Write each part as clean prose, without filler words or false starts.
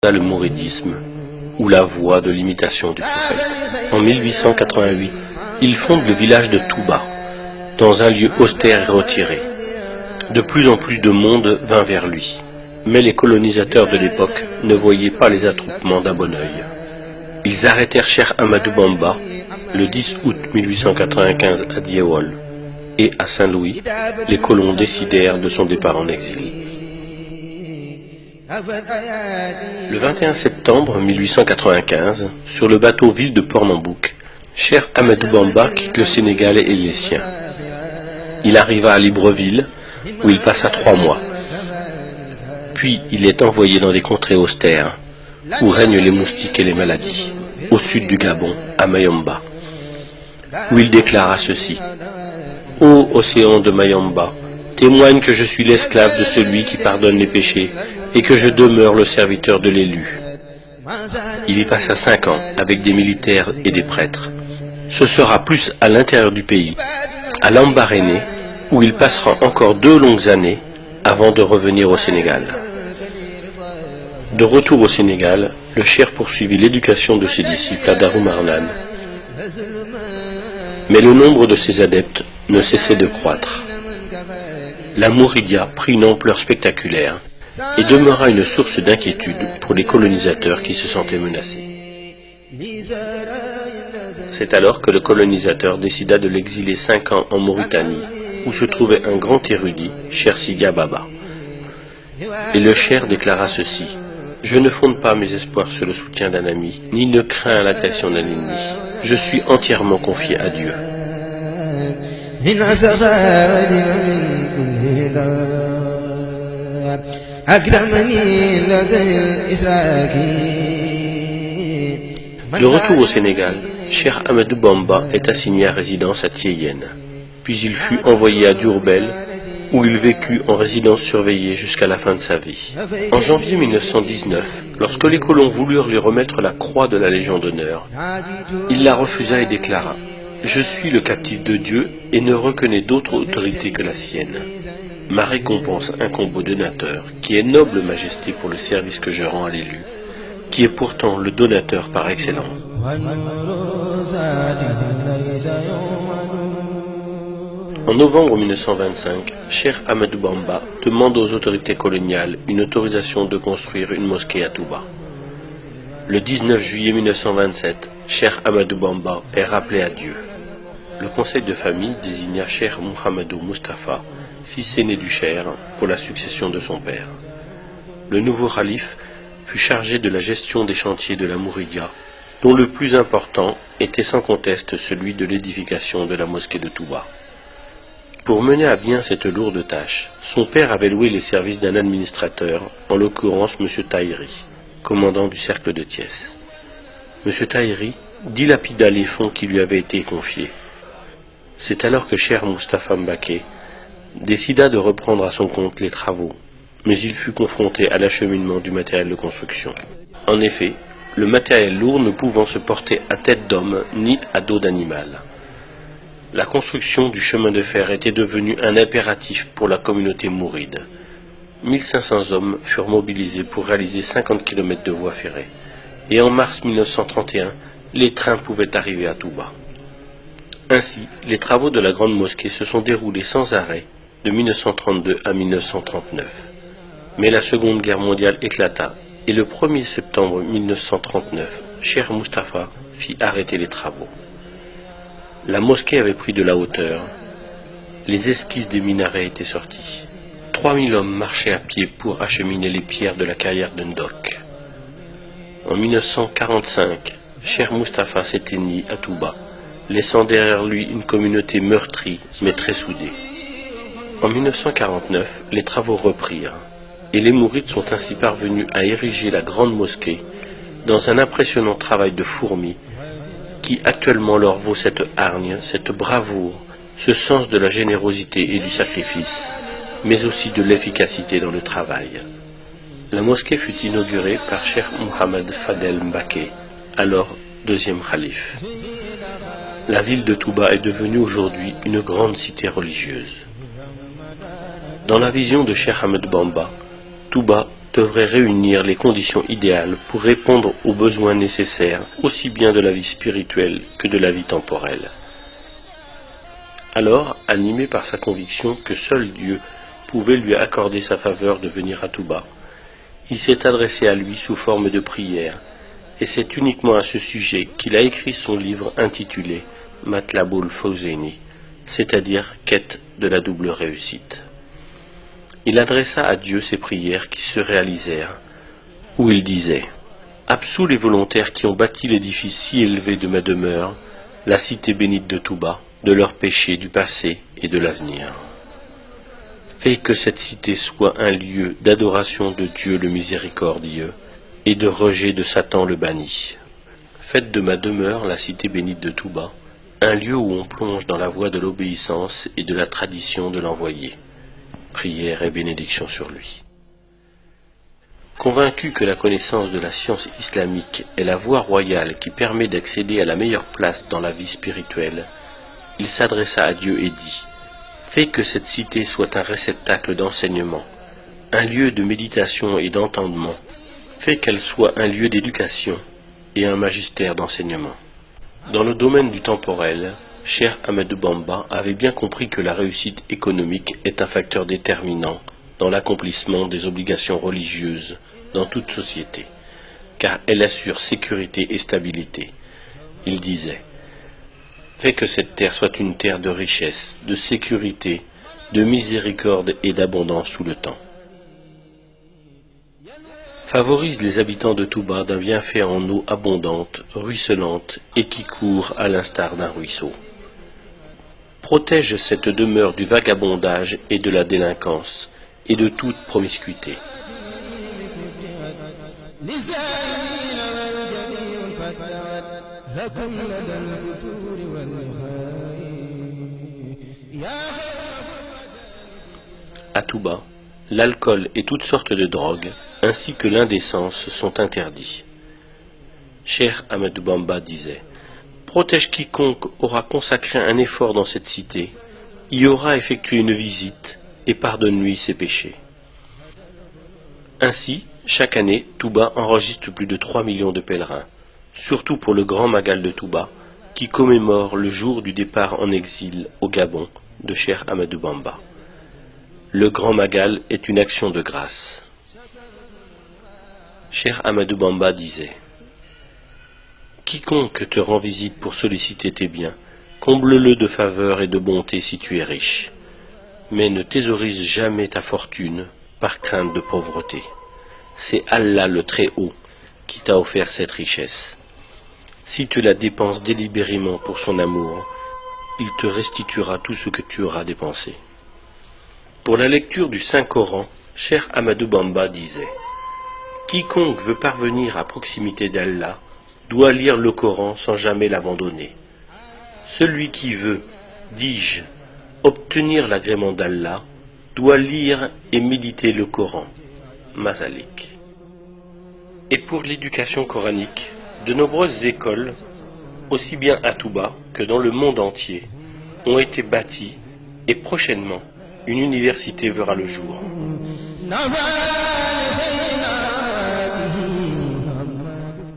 le mouridisme, ou la voie de l'imitation du prophète. En 1888, il fonde le village de Touba, dans un lieu austère et retiré. De plus en plus de monde vint vers lui, mais les colonisateurs de l'époque ne voyaient pas les attroupements d'un bon œil. Ils arrêtèrent Cheikh Ahmadou Bamba le 10 août 1895 à Diawol, et à Saint-Louis, les colons décidèrent de son départ en exil. Le 21 septembre 1895, sur le bateau ville de Pernambouc, Cheikh Ahmadou Bamba quitte le Sénégal et les siens. Il arriva à Libreville, où il passa 3 mois. Puis il est envoyé dans des contrées austères, où règnent les moustiques et les maladies, au sud du Gabon, à Mayomba, où il déclara ceci: « Ô océan de Mayomba, témoigne que je suis l'esclave de celui qui pardonne les péchés, et que je demeure le serviteur de l'élu. » Il y passa 5 ans avec des militaires et des prêtres. Ce sera plus à l'intérieur du pays, à Lambaréné, où il passera encore 2 longues années avant de revenir au Sénégal. De retour au Sénégal, le cheikh poursuivit l'éducation de ses disciples à Darou Marnane. Mais le nombre de ses adeptes ne cessait de croître. La Mouridia prit une ampleur spectaculaire et demeura une source d'inquiétude pour les colonisateurs qui se sentaient menacés. C'est alors que le colonisateur décida de l'exiler 5 ans en Mauritanie, où se trouvait un grand érudit, Cheikh Sidia Baba. Et le cheikh déclara ceci: « Je ne fonde pas mes espoirs sur le soutien d'un ami, ni ne crains l'attention d'un ennemi. Je suis entièrement confié à Dieu. » De retour au Sénégal, Cheikh Ahmadou Bamba est assigné à résidence à Thiéyène. Puis il fut envoyé à Diourbel, où il vécut en résidence surveillée jusqu'à la fin de sa vie. En janvier 1919, lorsque les colons voulurent lui remettre la croix de la Légion d'honneur, il la refusa et déclara: « Je suis le captif de Dieu et ne reconnais d'autre autorité que la sienne. Ma récompense incombe au donateur, qui est noble majesté pour le service que je rends à l'élu, qui est pourtant le donateur par excellence. » En novembre 1925, Cheikh Ahmadou Bamba demande aux autorités coloniales une autorisation de construire une mosquée à Touba. Le 19 juillet 1927, Cheikh Ahmadou Bamba est rappelé à Dieu. Le conseil de famille désigna Cheikh Mouhamadou Moustapha, fils aîné du cheikh, pour la succession de son père. Le nouveau khalife fut chargé de la gestion des chantiers de la Mouridia, dont le plus important était sans conteste celui de l'édification de la mosquée de Touba. Pour mener à bien cette lourde tâche, son père avait loué les services d'un administrateur, en l'occurrence M. Tahiri, commandant du cercle de Thiès. M. Tahiri dilapida les fonds qui lui avaient été confiés. C'est alors que Cheikh Moustapha Mbaké décida de reprendre à son compte les travaux, mais il fut confronté à l'acheminement du matériel de construction. En effet, le matériel lourd ne pouvant se porter à tête d'homme ni à dos d'animal. La construction du chemin de fer était devenue un impératif pour la communauté mouride. 1500 hommes furent mobilisés pour réaliser 50 km de voies ferrées. Et en mars 1931, les trains pouvaient arriver à Touba. Ainsi, les travaux de la grande mosquée se sont déroulés sans arrêt de 1932 à 1939. Mais la Seconde Guerre mondiale éclata et le 1er septembre 1939, Cheikh Moustapha fit arrêter les travaux. La mosquée avait pris de la hauteur. Les esquisses des minarets étaient sorties. 3000 hommes marchaient à pied pour acheminer les pierres de la carrière de Ndok. En 1945, Cheikh Moustapha s'éteignit à Touba, laissant derrière lui une communauté meurtrie mais très soudée. En 1949, les travaux reprirent, et les mourides sont ainsi parvenus à ériger la grande mosquée dans un impressionnant travail de fourmi qui actuellement leur vaut cette hargne, cette bravoure, ce sens de la générosité et du sacrifice, mais aussi de l'efficacité dans le travail. La mosquée fut inaugurée par Cheikh Mohamed Fadel Mbaké, alors deuxième khalife. La ville de Touba est devenue aujourd'hui une grande cité religieuse. Dans la vision de Cheikh Ahmadou Bamba, Touba devrait réunir les conditions idéales pour répondre aux besoins nécessaires, aussi bien de la vie spirituelle que de la vie temporelle. Alors, animé par sa conviction que seul Dieu pouvait lui accorder sa faveur de venir à Touba, il s'est adressé à lui sous forme de prière, et c'est uniquement à ce sujet qu'il a écrit son livre intitulé Matlaboul Fawzaini, c'est-à-dire Quête de la double réussite. Il adressa à Dieu ses prières qui se réalisèrent, où il disait « Absous les volontaires qui ont bâti l'édifice si élevé de ma demeure, la cité bénite de Touba, de leurs péchés du passé et de l'avenir. Fais que cette cité soit un lieu d'adoration de Dieu le miséricordieux et de rejet de Satan le banni. Faites de ma demeure, la cité bénite de Touba, un lieu où on plonge dans la voie de l'obéissance et de la tradition de l'envoyé. » Prière et bénédiction sur lui. Convaincu que la connaissance de la science islamique est la voie royale qui permet d'accéder à la meilleure place dans la vie spirituelle, il s'adressa à Dieu et dit « Fais que cette cité soit un réceptacle d'enseignement, un lieu de méditation et d'entendement. Fais qu'elle soit un lieu d'éducation et un magistère d'enseignement. » Dans le domaine du temporel, Cheikh Ahmadou Bamba avait bien compris que la réussite économique est un facteur déterminant dans l'accomplissement des obligations religieuses dans toute société, car elle assure sécurité et stabilité. Il disait « Fais que cette terre soit une terre de richesse, de sécurité, de miséricorde et d'abondance tout le temps. Favorise les habitants de Touba d'un bienfait en eau abondante, ruisselante et qui court à l'instar d'un ruisseau. Protège cette demeure du vagabondage et de la délinquance et de toute promiscuité. À Touba, l'alcool et toutes sortes de drogues, ainsi que l'indécence, sont interdits. Cheikh Ahmadou Bamba disait « Protège quiconque aura consacré un effort dans cette cité, y aura effectué une visite et pardonne-lui ses péchés. » Ainsi, chaque année, Touba enregistre plus de 3 millions de pèlerins, surtout pour le Grand Magal de Touba, qui commémore le jour du départ en exil au Gabon de Cheikh Ahmadou Bamba. Le Grand Magal est une action de grâce. Cheikh Ahmadou Bamba disait « Quiconque te rend visite pour solliciter tes biens, comble-le de faveur et de bonté si tu es riche, mais ne thésaurise jamais ta fortune par crainte de pauvreté. C'est Allah le Très-Haut qui t'a offert cette richesse. Si tu la dépenses délibérément pour son amour, il te restituera tout ce que tu auras dépensé. » Pour la lecture du Saint-Coran, Cheikh Ahmadou Bamba disait « Quiconque veut parvenir à proximité d'Allah doit lire le Coran sans jamais l'abandonner. Celui qui veut, dis-je, obtenir l'agrément d'Allah doit lire et méditer le Coran. » Masalik. Et pour l'éducation coranique, de nombreuses écoles, aussi bien à Touba que dans le monde entier, ont été bâties et prochainement, une université verra le jour.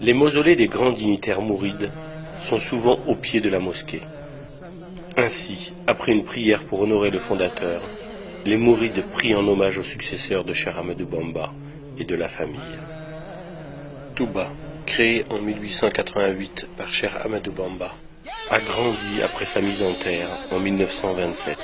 Les mausolées des grands dignitaires mourides sont souvent au pied de la mosquée. Ainsi, après une prière pour honorer le fondateur, les mourides prient en hommage aux successeurs de Cheikh Ahmadou Bamba et de la famille. Touba, créé en 1888 par Cheikh Ahmadou Bamba, a grandi après sa mise en terre en 1927.